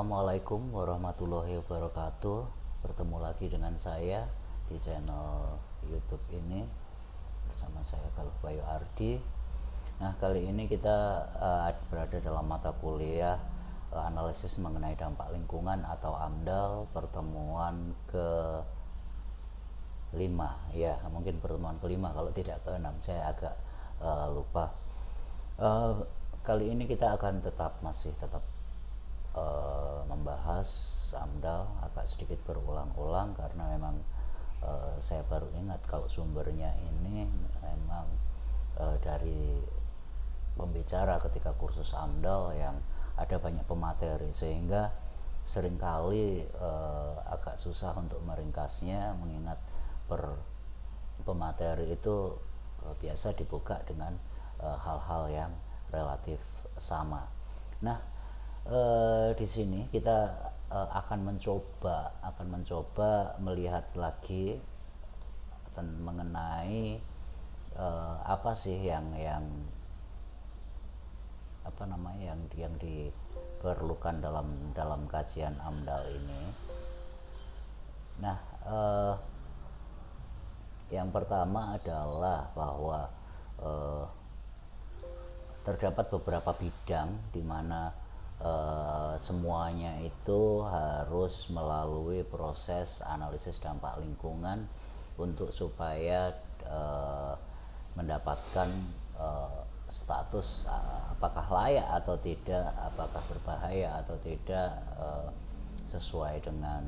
Assalamualaikum warahmatullahi wabarakatuh. Bertemu lagi dengan saya di channel YouTube ini bersama saya Galuh Bayu Ardi. Nah, kali ini kita berada dalam mata kuliah analisis mengenai dampak lingkungan atau AMDAL pertemuan ke 5 ya, mungkin pertemuan kelima, kalau tidak ke-6 saya agak lupa. Kali ini kita akan masih tetap membahas AMDAL, agak sedikit berulang-ulang karena memang saya baru ingat kalau sumbernya ini memang dari pembicara ketika kursus AMDAL yang ada banyak pemateri, sehingga seringkali agak susah untuk meringkasnya, mengingat pemateri itu biasa dibuka dengan hal-hal yang relatif sama. Nah, di sini kita akan mencoba melihat lagi mengenai apa sih yang diperlukan dalam kajian AMDAL ini. Nah, yang pertama adalah bahwa terdapat beberapa bidang di mana semuanya itu harus melalui proses analisis dampak lingkungan untuk supaya mendapatkan status apakah layak atau tidak, apakah berbahaya atau tidak, sesuai dengan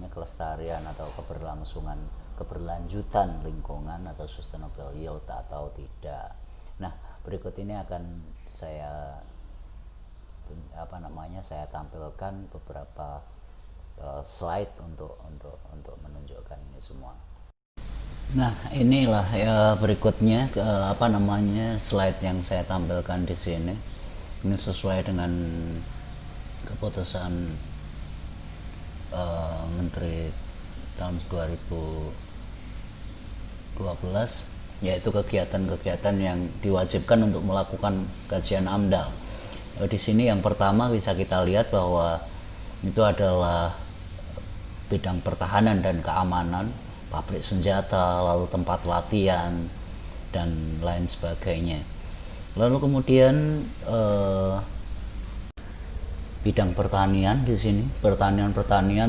kelestarian atau keberlanjutan lingkungan atau sustainable yield atau tidak. Nah, berikut ini akan saya tampilkan beberapa slide untuk menunjukkan ini semua. Nah, inilah berikutnya slide yang saya tampilkan di sini. Ini sesuai dengan keputusan Menteri tahun 2012, yaitu kegiatan-kegiatan yang diwajibkan untuk melakukan kajian AMDAL. Di sini yang pertama bisa kita lihat bahwa itu adalah bidang pertahanan dan keamanan, pabrik senjata, lalu tempat latihan dan lain sebagainya. Lalu kemudian bidang pertanian di sini, pertanian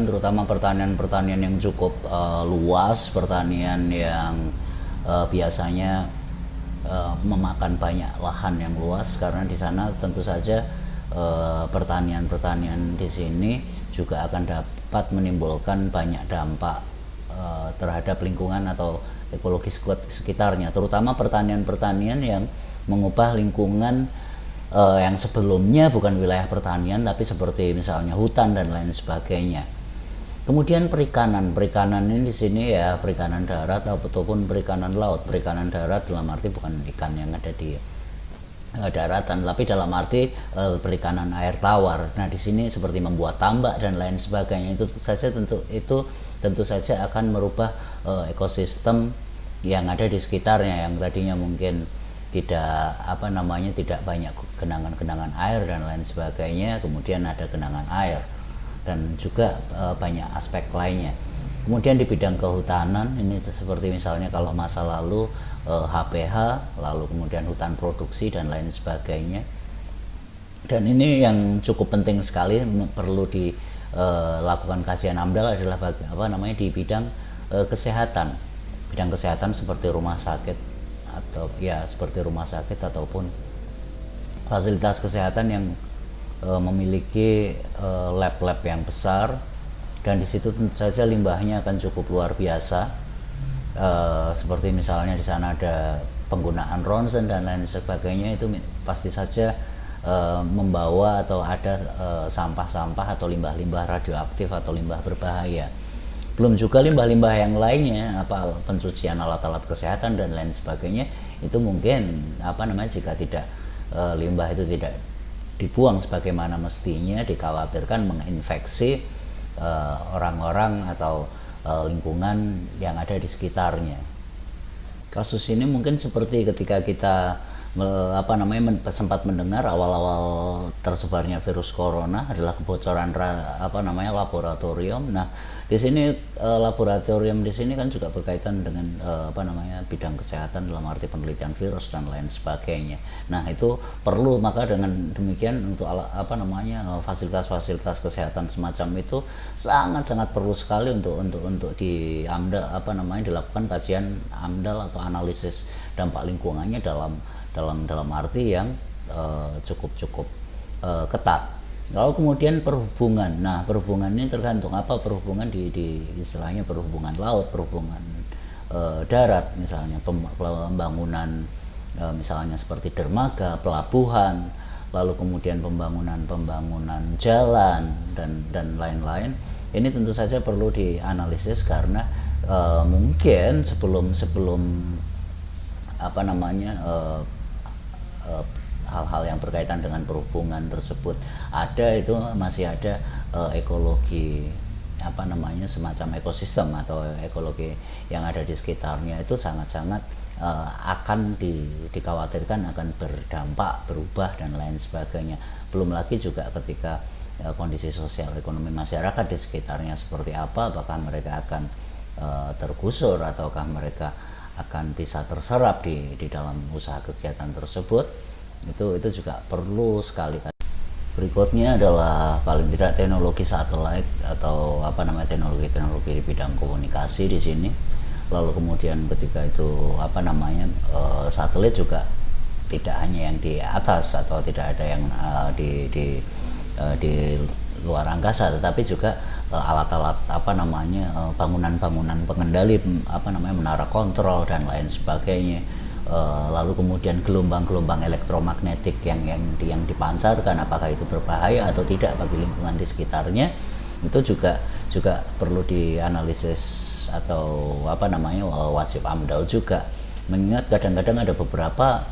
terutama pertanian yang cukup luas, pertanian yang biasanya memakan banyak lahan yang luas, karena di sana tentu saja pertanian di sini juga akan dapat menimbulkan banyak dampak terhadap lingkungan atau ekologi sekitarnya, terutama pertanian yang mengubah lingkungan yang sebelumnya bukan wilayah pertanian tapi seperti misalnya hutan dan lain sebagainya. Kemudian perikanan ini di sini ya perikanan darat ataupun perikanan laut. Perikanan darat dalam arti bukan ikan yang ada di daratan, tapi dalam arti perikanan air tawar. Nah, di sini seperti membuat tambak dan lain sebagainya. Itu tentu saja akan merubah ekosistem yang ada di sekitarnya, yang tadinya mungkin tidak banyak genangan air dan lain sebagainya, kemudian ada genangan air dan juga banyak aspek lainnya. Kemudian di bidang kehutanan ini seperti misalnya kalau masa lalu HPH, lalu kemudian hutan produksi dan lain sebagainya. Dan ini yang cukup penting sekali, perlu dilakukan kajian AMDAL adalah di bidang kesehatan. Bidang kesehatan seperti rumah sakit ataupun fasilitas kesehatan yang memiliki lab-lab yang besar, dan di situ tentu saja limbahnya akan cukup luar biasa. Seperti misalnya di sana ada penggunaan ronsen dan lain sebagainya, itu pasti saja membawa atau ada sampah-sampah atau limbah-limbah radioaktif atau limbah berbahaya. Belum juga limbah-limbah yang lainnya, pencucian alat-alat kesehatan dan lain sebagainya, itu mungkin jika tidak limbah itu tidak dibuang sebagaimana mestinya, dikhawatirkan menginfeksi orang-orang atau lingkungan yang ada di sekitarnya. Kasus ini mungkin seperti ketika kita sempat mendengar awal-awal tersebarnya virus corona adalah kebocoran laboratorium. Nah, di sini laboratorium di sini kan juga berkaitan dengan bidang kesehatan dalam arti penelitian virus dan lain sebagainya. Nah, itu perlu, maka dengan demikian untuk fasilitas-fasilitas kesehatan semacam itu sangat-sangat perlu sekali untuk di AMDAL dilakukan kajian AMDAL atau analisis dampak lingkungannya dalam arti yang cukup ketat. Lalu kemudian perhubungan. Nah, perhubungan ini tergantung apa perhubungan di istilahnya perhubungan laut, perhubungan darat, misalnya pembangunan misalnya seperti dermaga, pelabuhan, lalu kemudian pembangunan jalan dan lain-lain. Ini tentu saja perlu dianalisis karena mungkin sebelum hal-hal yang berkaitan dengan perhubungan tersebut masih ada ekologi semacam ekosistem atau ekologi yang ada di sekitarnya itu sangat-sangat akan dikhawatirkan akan berdampak, berubah dan lain sebagainya. Belum lagi juga ketika kondisi sosial ekonomi masyarakat di sekitarnya seperti apa, apakah mereka akan tergusur ataukah mereka akan bisa terserap di dalam usaha kegiatan tersebut. Itu juga perlu sekali. Berikutnya adalah paling tidak teknologi satelit atau teknologi di bidang komunikasi di sini. Lalu kemudian ketika itu satelit juga tidak hanya yang di atas atau tidak ada yang di luar angkasa, tetapi juga alat-alat bangunan-bangunan pengendali menara kontrol dan lain sebagainya. Lalu kemudian gelombang-gelombang elektromagnetik yang dipancarkan, apakah itu berbahaya atau tidak bagi lingkungan di sekitarnya, itu juga perlu dianalisis atau wajib AMDAL juga, mengingat kadang-kadang ada beberapa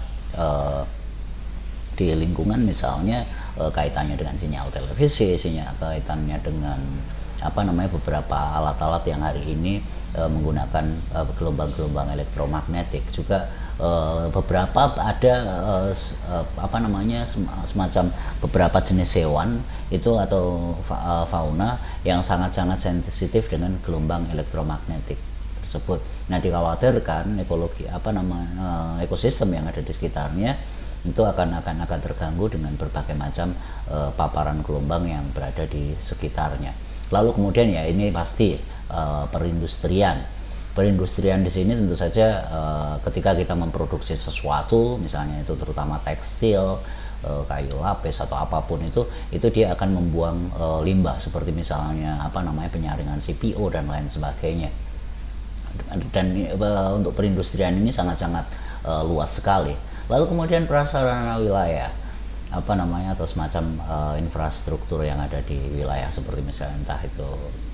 di lingkungan misalnya kaitannya dengan sinyal televisi, kaitannya dengan beberapa alat-alat yang hari ini menggunakan gelombang-gelombang elektromagnetik juga. Beberapa ada semacam beberapa jenis hewan itu atau fauna yang sangat-sangat sensitif dengan gelombang elektromagnetik tersebut. Nah, dikhawatirkan ekosistem yang ada di sekitarnya itu akan terganggu dengan berbagai macam paparan gelombang yang berada di sekitarnya. Lalu kemudian ya ini pasti perindustrian di sini tentu saja ketika kita memproduksi sesuatu, misalnya itu terutama tekstil, kayu lapis atau apapun itu dia akan membuang limbah seperti misalnya penyaringan CPO dan lain sebagainya. Dan untuk perindustrian ini sangat-sangat luas sekali. Lalu kemudian prasarana wilayah atau semacam infrastruktur yang ada di wilayah seperti misalnya entah itu,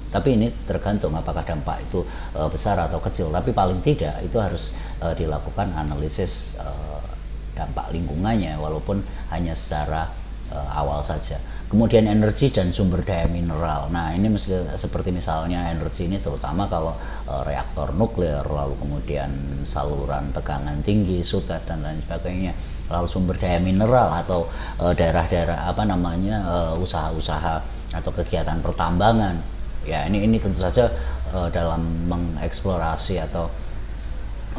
tapi ini tergantung apakah dampak itu besar atau kecil, tapi paling tidak itu harus dilakukan analisis dampak lingkungannya walaupun hanya secara awal saja. Kemudian energi dan sumber daya mineral. Nah, ini seperti misalnya energi ini terutama kalau reaktor nuklir, lalu kemudian saluran tegangan tinggi, sutet dan lain sebagainya. Lalu sumber daya mineral atau daerah-daerah usaha-usaha atau kegiatan pertambangan. Ya, ini tentu saja dalam mengeksplorasi atau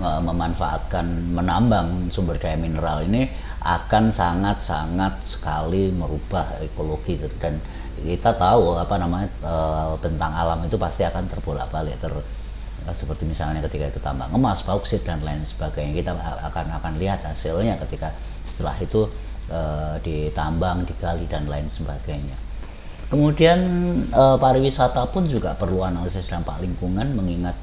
memanfaatkan menambang sumber daya mineral ini akan sangat-sangat sekali merubah ekologi, dan kita tahu bentang alam itu pasti akan terbolak-balik seperti misalnya ketika itu tambang emas, bauksit dan lain sebagainya. Kita akan lihat hasilnya ketika setelah itu ditambang, digali dan lain sebagainya. Kemudian pariwisata pun juga perlu analisis dampak lingkungan, mengingat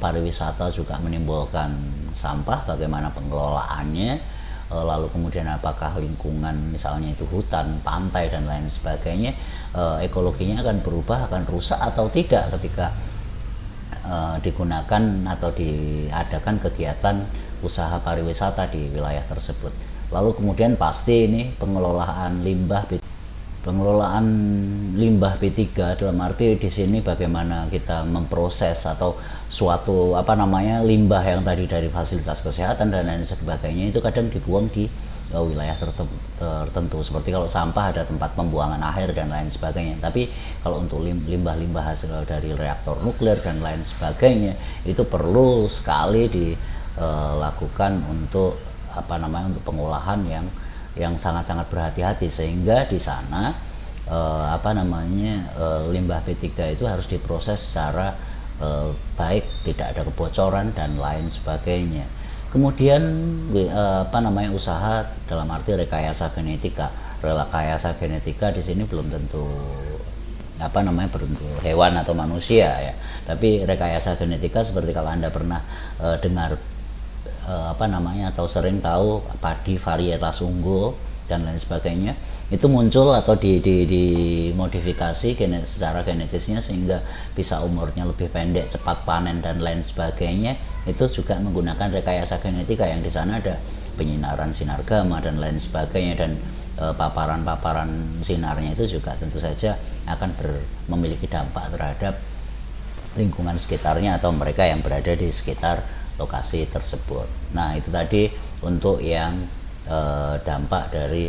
pariwisata juga menimbulkan sampah, bagaimana pengelolaannya, lalu kemudian apakah lingkungan misalnya itu hutan, pantai dan lain sebagainya, ekologinya akan berubah, akan rusak atau tidak ketika digunakan atau diadakan kegiatan usaha pariwisata di wilayah tersebut. Lalu kemudian pasti ini pengelolaan limbah B3 dalam arti di sini bagaimana kita memproses atau suatu limbah yang tadi dari fasilitas kesehatan dan lain sebagainya itu kadang dibuang di wilayah tertentu, seperti kalau sampah ada tempat pembuangan akhir dan lain sebagainya. Tapi kalau untuk limbah-limbah hasil dari reaktor nuklir dan lain sebagainya itu perlu sekali dilakukan untuk untuk pengolahan yang sangat-sangat berhati-hati, sehingga di sana limbah B3 itu harus diproses secara baik, tidak ada kebocoran dan lain sebagainya. Kemudian usaha dalam arti rekayasa genetika di sini belum tentu berbentuk hewan atau manusia ya, tapi rekayasa genetika seperti kalau Anda pernah dengar atau sering tahu padi varietas unggul dan lain sebagainya, itu muncul atau dimodifikasi secara genetisnya sehingga bisa umurnya lebih pendek, cepat panen dan lain sebagainya. Itu juga menggunakan rekayasa genetika yang di sana ada penyinaran sinar gamma dan lain sebagainya, dan paparan-paparan sinarnya itu juga tentu saja akan memiliki dampak terhadap lingkungan sekitarnya atau mereka yang berada di sekitar lokasi tersebut. Nah, itu tadi untuk yang dampak dari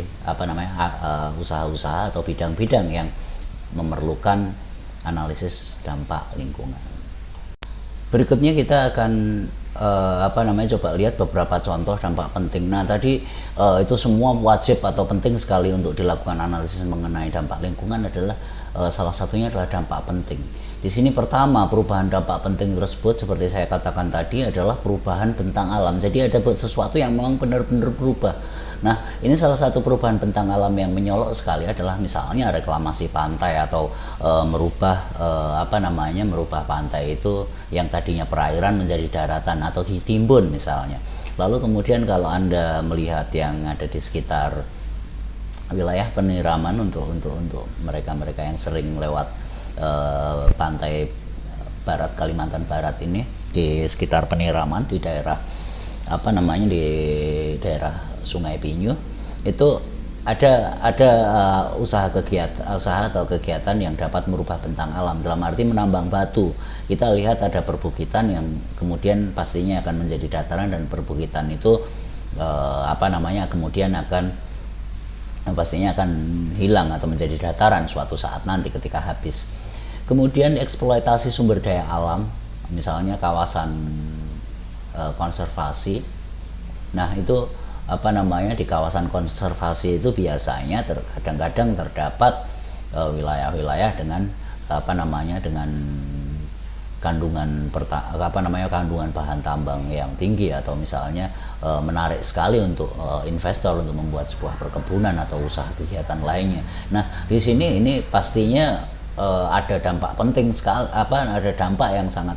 usaha-usaha atau bidang-bidang yang memerlukan analisis dampak lingkungan. Berikutnya kita akan coba lihat beberapa contoh dampak penting. Nah, tadi itu semua wajib atau penting sekali untuk dilakukan analisis mengenai dampak lingkungan adalah salah satunya adalah dampak penting. Di sini pertama, perubahan dampak penting tersebut seperti saya katakan tadi adalah perubahan bentang alam. Jadi ada sesuatu yang memang benar-benar berubah. Nah, ini salah satu perubahan bentang alam yang menyolok sekali adalah misalnya reklamasi pantai atau merubah pantai itu yang tadinya perairan menjadi daratan atau ditimbun misalnya. Lalu kemudian kalau Anda melihat yang ada di sekitar wilayah peniraman untuk mereka-mereka yang sering lewat pantai barat Kalimantan Barat ini, di sekitar peniraman di daerah di daerah Sungai Pinyu, itu ada usaha atau kegiatan yang dapat merubah bentang alam dalam arti menambang batu. Kita lihat ada perbukitan yang kemudian pastinya akan menjadi dataran, dan perbukitan itu kemudian pastinya akan hilang atau menjadi dataran suatu saat nanti ketika habis. Kemudian eksploitasi sumber daya alam, misalnya kawasan konservasi. Nah, itu di kawasan konservasi itu biasanya kadang-kadang terdapat wilayah-wilayah dengan dengan kandungan kandungan bahan tambang yang tinggi, atau misalnya menarik sekali untuk investor untuk membuat sebuah perkebunan atau usaha kegiatan lainnya. Nah, di sini ini pastinya ada dampak penting sekali, ada dampak yang sangat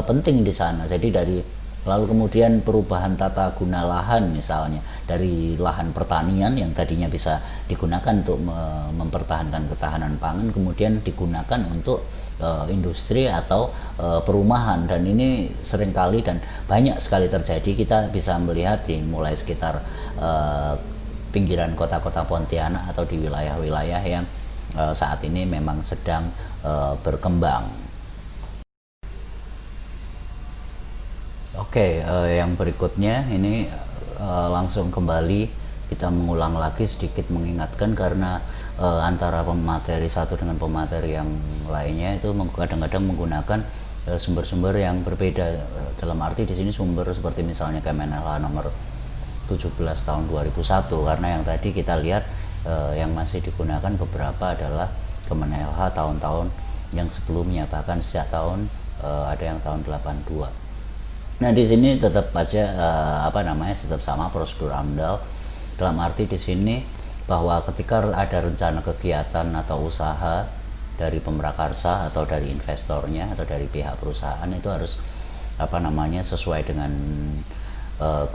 penting di sana. Jadi lalu kemudian perubahan tata guna lahan, misalnya dari lahan pertanian yang tadinya bisa digunakan untuk mempertahankan ketahanan pangan, kemudian digunakan untuk industri atau perumahan, dan ini seringkali dan banyak sekali terjadi. Kita bisa melihat mulai sekitar pinggiran kota-kota Pontianak atau di wilayah-wilayah yang saat ini memang sedang berkembang. Oke, yang berikutnya ini langsung kembali kita mengulang lagi sedikit mengingatkan, karena antara pemateri satu dengan pemateri yang lainnya itu kadang-kadang menggunakan sumber-sumber yang berbeda. Dalam arti di sini sumber seperti misalnya Kemenelha nomor 17 tahun 2001, karena yang tadi kita lihat yang masih digunakan beberapa adalah Kemenelha tahun-tahun yang sebelumnya, bahkan sejak tahun ada yang tahun 82. Nah, di sini tetap aja tetap sama prosedur AMDAL, dalam arti di sini bahwa ketika ada rencana kegiatan atau usaha dari pemrakarsa atau dari investornya atau dari pihak perusahaan, itu harus sesuai dengan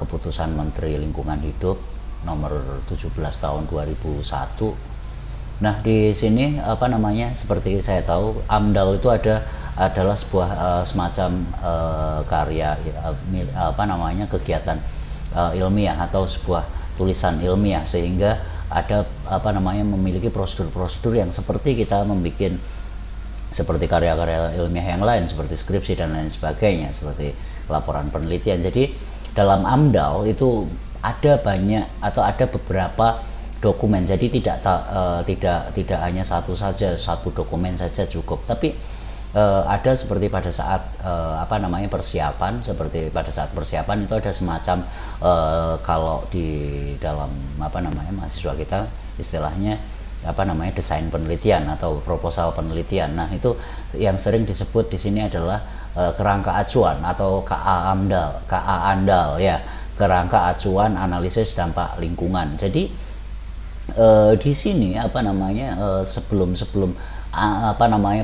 keputusan Menteri Lingkungan Hidup nomor 17 tahun 2001. Nah, di sini seperti saya tahu AMDAL itu adalah sebuah semacam karya kegiatan ilmiah atau sebuah tulisan ilmiah, sehingga ada memiliki prosedur-prosedur yang seperti kita membuat seperti karya-karya ilmiah yang lain seperti skripsi dan lain sebagainya, seperti laporan penelitian. Jadi dalam AMDAL itu ada banyak atau ada beberapa dokumen. Jadi tidak hanya satu dokumen saja cukup, tapi ada seperti pada saat persiapan, seperti pada saat persiapan itu ada semacam kalau di dalam mahasiswa kita istilahnya desain penelitian atau proposal penelitian. Nah, itu yang sering disebut di sini adalah kerangka acuan atau KA ANDAL ya, kerangka acuan analisis dampak lingkungan. Jadi di sini sebelum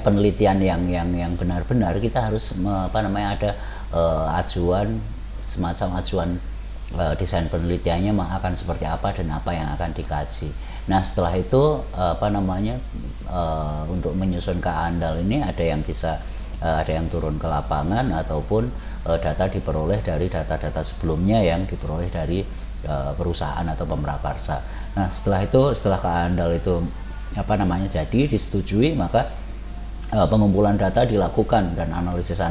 penelitian yang benar-benar, kita harus ada acuan, semacam acuan desain penelitiannya akan seperti apa dan apa yang akan dikaji. Nah, setelah itu untuk menyusun KA-ANDAL ini ada yang turun ke lapangan ataupun data diperoleh dari data-data sebelumnya yang diperoleh dari perusahaan atau pemrakarsa. Nah, setelah KA-ANDAL itu jadi disetujui, maka pengumpulan data dilakukan dan analisis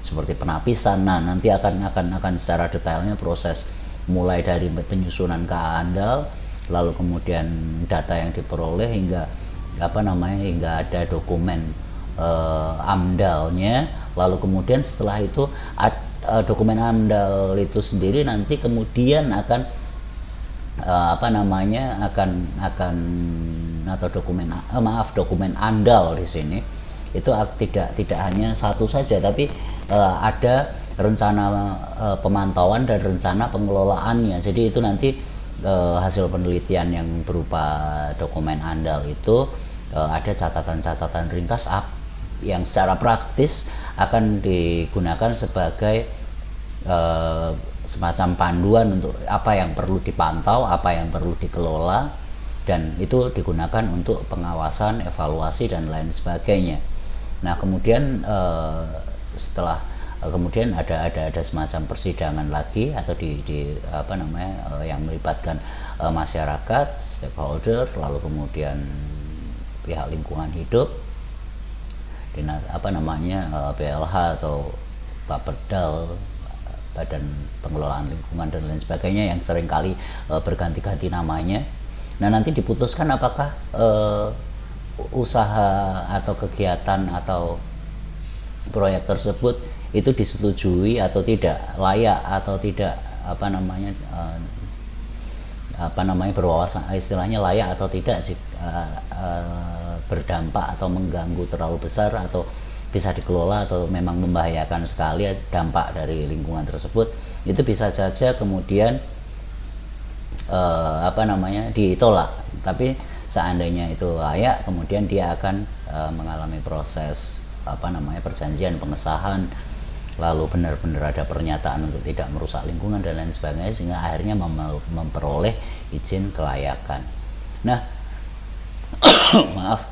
seperti penapisan. Nah, nanti akan secara detailnya proses mulai dari penyusunan KA-ANDAL, lalu kemudian data yang diperoleh hingga ada dokumen AMDAL-nya, lalu kemudian setelah itu dokumen AMDAL itu sendiri nanti kemudian akan dokumen ANDAL di sini itu tidak hanya satu saja, tapi ada rencana pemantauan dan rencana pengelolaannya. Jadi itu nanti hasil penelitian yang berupa dokumen ANDAL itu ada catatan-catatan ringkas yang secara praktis akan digunakan sebagai semacam panduan untuk apa yang perlu dipantau, apa yang perlu dikelola, dan itu digunakan untuk pengawasan, evaluasi dan lain sebagainya. Nah, kemudian kemudian ada semacam persidangan lagi atau yang melibatkan masyarakat, stakeholder, lalu kemudian pihak lingkungan hidup, BLH atau Bapedal, Badan Pengelolaan Lingkungan dan lain sebagainya, yang seringkali berganti-ganti namanya. Nah, nanti diputuskan apakah usaha atau kegiatan atau proyek tersebut itu disetujui atau tidak, layak atau tidak berwawasan, istilahnya layak atau tidak, berdampak atau mengganggu terlalu besar atau bisa dikelola atau memang membahayakan sekali dampak dari lingkungan tersebut. Itu bisa saja kemudian ditolak. Tapi seandainya itu layak, kemudian dia akan mengalami proses perjanjian pengesahan, lalu benar-benar ada pernyataan untuk tidak merusak lingkungan dan lain sebagainya, sehingga akhirnya memperoleh izin kelayakan. Nah, maaf,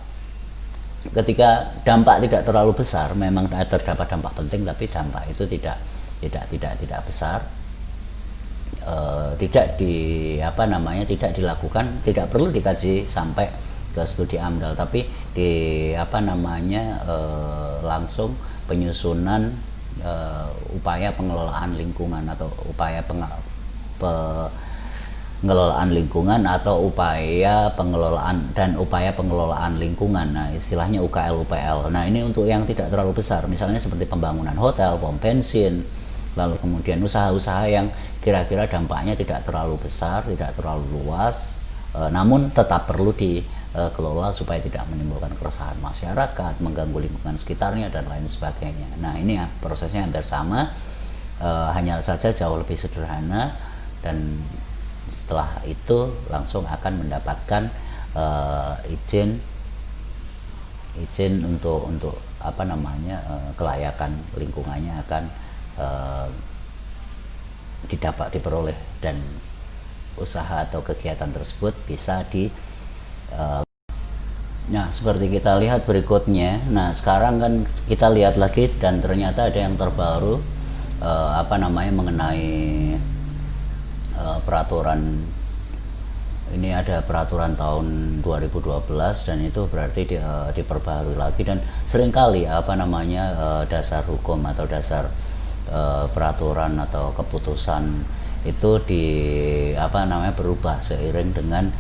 ketika dampak tidak terlalu besar, memang terdapat dampak penting, tapi dampak itu tidak besar, tidak dilakukan, tidak perlu dikaji sampai ke studi AMDAL, tapi langsung penyusunan upaya pengelolaan lingkungan atau upaya pengelolaan lingkungan atau upaya pengelolaan lingkungan. Nah, istilahnya UKL-UPL. Nah, ini untuk yang tidak terlalu besar, misalnya seperti pembangunan hotel, pom bensin, lalu kemudian usaha-usaha yang kira-kira dampaknya tidak terlalu besar, tidak terlalu luas, namun tetap perlu dikelola supaya tidak menimbulkan keresahan masyarakat, mengganggu lingkungan sekitarnya dan lain sebagainya. Nah, ini prosesnya hampir sama, hanya saja jauh lebih sederhana, dan setelah itu langsung akan mendapatkan izin untuk kelayakan lingkungannya akan diperoleh, dan usaha atau kegiatan tersebut bisa nah, seperti kita lihat berikutnya. Nah, sekarang kan kita lihat lagi, dan ternyata ada yang terbaru mengenai peraturan ini ada peraturan tahun 2012 dan itu berarti diperbaharui lagi, dan seringkali dasar hukum atau dasar peraturan atau keputusan itu berubah seiring dengan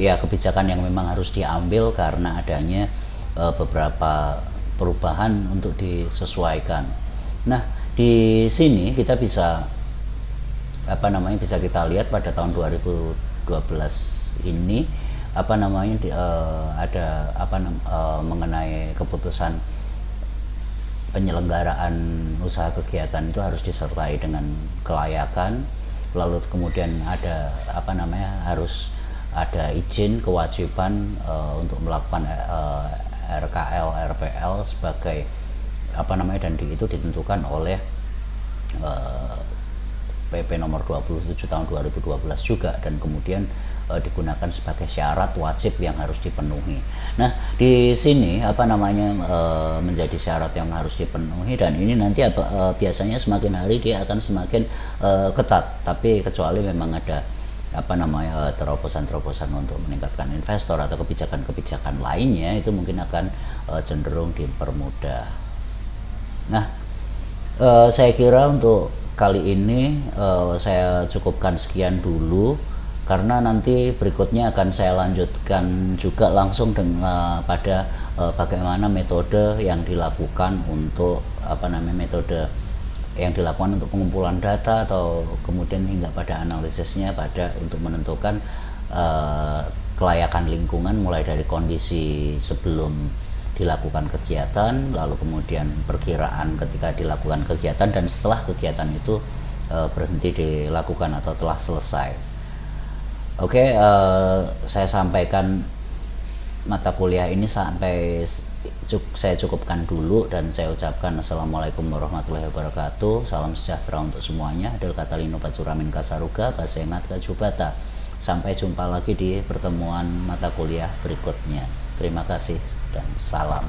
ya kebijakan yang memang harus diambil karena adanya beberapa perubahan untuk disesuaikan. Nah, di sini kita bisa bisa kita lihat pada tahun 2012 ini mengenai keputusan penyelenggaraan usaha kegiatan itu harus disertai dengan kelayakan, lalu kemudian ada harus ada izin, kewajiban untuk melakukan RKL, RPL sebagai dan itu ditentukan oleh PP nomor 27 tahun 2012 juga, dan kemudian digunakan sebagai syarat wajib yang harus dipenuhi. Nah, di sini menjadi syarat yang harus dipenuhi, dan ini nanti biasanya semakin hari dia akan semakin ketat, tapi kecuali memang ada terobosan-terobosan untuk meningkatkan investor atau kebijakan-kebijakan lainnya, itu mungkin akan cenderung dipermudah. Nah, saya kira untuk kali ini saya cukupkan sekian dulu, karena nanti berikutnya akan saya lanjutkan juga langsung dengan pada bagaimana metode yang dilakukan untuk metode yang dilakukan untuk pengumpulan data, atau kemudian hingga pada analisisnya untuk menentukan kelayakan lingkungan, mulai dari kondisi sebelum dilakukan kegiatan, lalu kemudian perkiraan ketika dilakukan kegiatan, dan setelah kegiatan itu berhenti dilakukan atau telah selesai. Oke, saya sampaikan mata kuliah ini sampai saya cukupkan dulu, dan saya ucapkan assalamualaikum warahmatullahi wabarakatuh. Salam sejahtera untuk semuanya. Adil Katalino Pacuramin Kasaruga Basengat Kajubata. Sampai jumpa lagi di pertemuan mata kuliah berikutnya. Terima kasih dan salam.